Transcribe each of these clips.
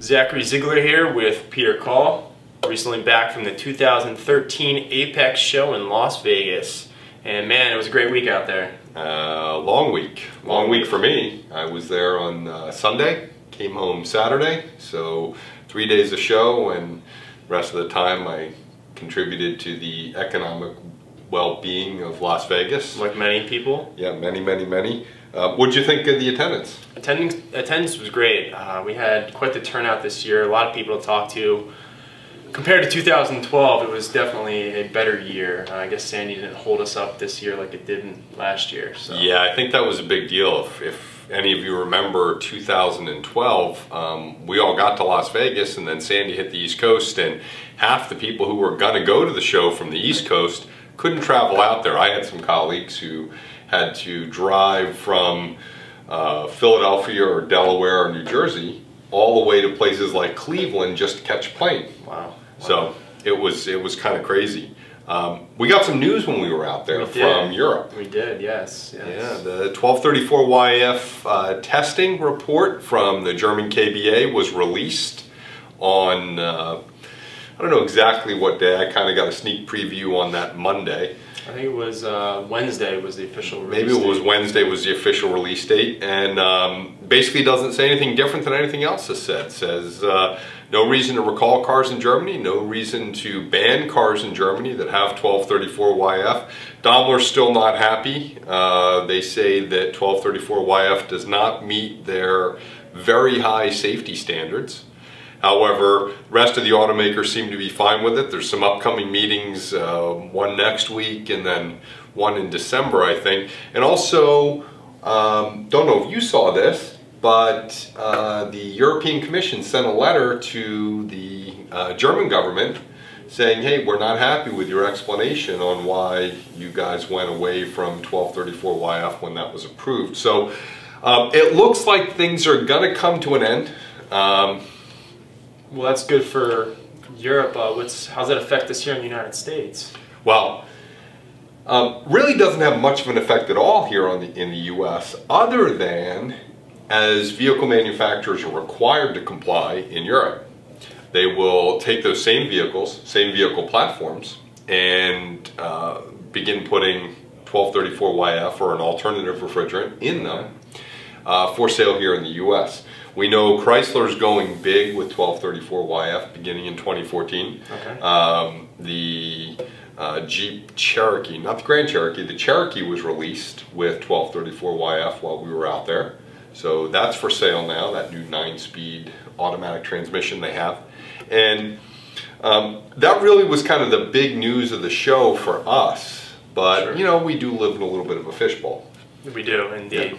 Zachary Ziegler here with Peter Call, recently back from the 2013 Aapex show in Las Vegas. And man, it was a great week out there. Long week for me. I was there on Sunday, came home Saturday, so 3 days of show, and the rest of the time I contributed to the economic well-being of Las Vegas. Like many people? Yeah, many. What'd you think of the attendance? Attendance was great. We had quite the turnout this year, a lot of people to talk to. Compared to 2012, it was definitely a better year. I guess Sandy didn't hold us up this year like it did last year. So. Yeah, I think that was a big deal. If any of you remember 2012, we all got to Las Vegas and then Sandy hit the East Coast, and half the people who were going to go to the show from the East Coast couldn't travel out there. I had some colleagues who had to drive from Philadelphia or Delaware or New Jersey all the way to places like Cleveland just to catch a plane. Wow. So it was kind of crazy. We got some news when we were out there from Europe. We did, yes. Yeah, the 1234YF testing report from the German KBA was released on, I don't know exactly what day. I kind of got a sneak preview on that Monday. I think it was Wednesday was the official release date. Maybe it was Wednesday was the official release date, and basically doesn't say anything different than anything else is said. It says no reason to recall cars in Germany, no reason to ban cars in Germany that have 1234YF. Daimler's still not happy. They say that 1234YF does not meet their very high safety standards. However, the rest of the automakers seem to be fine with it. There's some upcoming meetings, one next week and then one in December, I think. And also, don't know if you saw this, but the European Commission sent a letter to the German government saying, hey, we're not happy with your explanation on why you guys went away from 1234YF when that was approved. So it looks like things are going to come to an end. Well, that's good for Europe. How's that affect us here in the United States? Well, really doesn't have much of an effect at all here in the U.S. other than as vehicle manufacturers are required to comply in Europe. They will take those same vehicles, same vehicle platforms, and begin putting 1234YF or an alternative refrigerant in them for sale here in the U.S. We know Chrysler's going big with 1234YF beginning in 2014. Okay. The Jeep Cherokee, not the Grand Cherokee, the Cherokee was released with 1234YF while we were out there. So that's for sale now, that new 9-speed automatic transmission they have. And that really was kind of the big news of the show for us. But, sure, you know, we do live in a little bit of a fishbowl. We do, indeed. Yeah.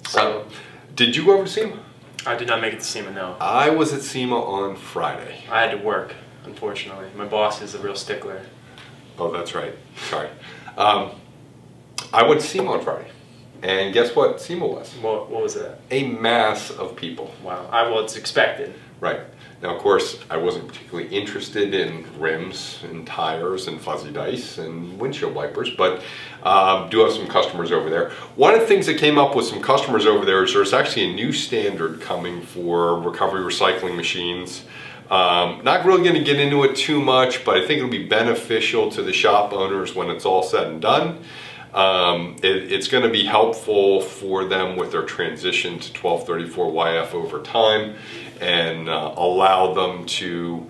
So, did you go over to SEMA? I did not make it to SEMA, no. I was at SEMA on Friday. I had to work, unfortunately. My boss is a real stickler. Oh, that's right. Sorry. I went to SEMA on Friday. And guess what SEMA was? What was that? A mass of people. Wow. Well, it's expected. Right. Now, of course, I wasn't particularly interested in rims and tires and fuzzy dice and windshield wipers, but do have some customers over there. One of the things that came up with some customers over there is there's actually a new standard coming for recovery recycling machines. Not really going to get into it too much, but I think it'll be beneficial to the shop owners when it's all said and done. It's going to be helpful for them with their transition to 1234YF over time, and allow them to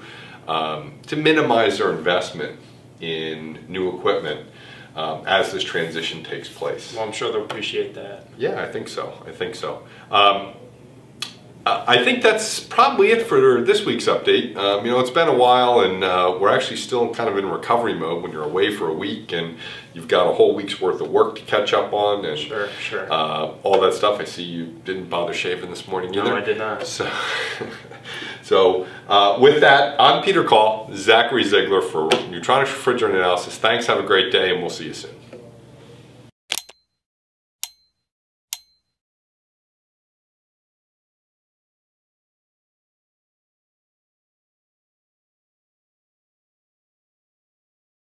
minimize their investment in new equipment as this transition takes place. Well, I'm sure they'll appreciate that. Yeah, I think so. I think so. I think that's probably it for this week's update. You know, it's been a while, and we're actually still kind of in recovery mode when you're away for a week and you've got a whole week's worth of work to catch up on, and sure. All that stuff. I see you didn't bother shaving this morning either. No, I did not. So with that, I'm Peter Call, Zachary Ziegler for Neutronics Refrigerant Analysis. Thanks, have a great day, and we'll see you soon.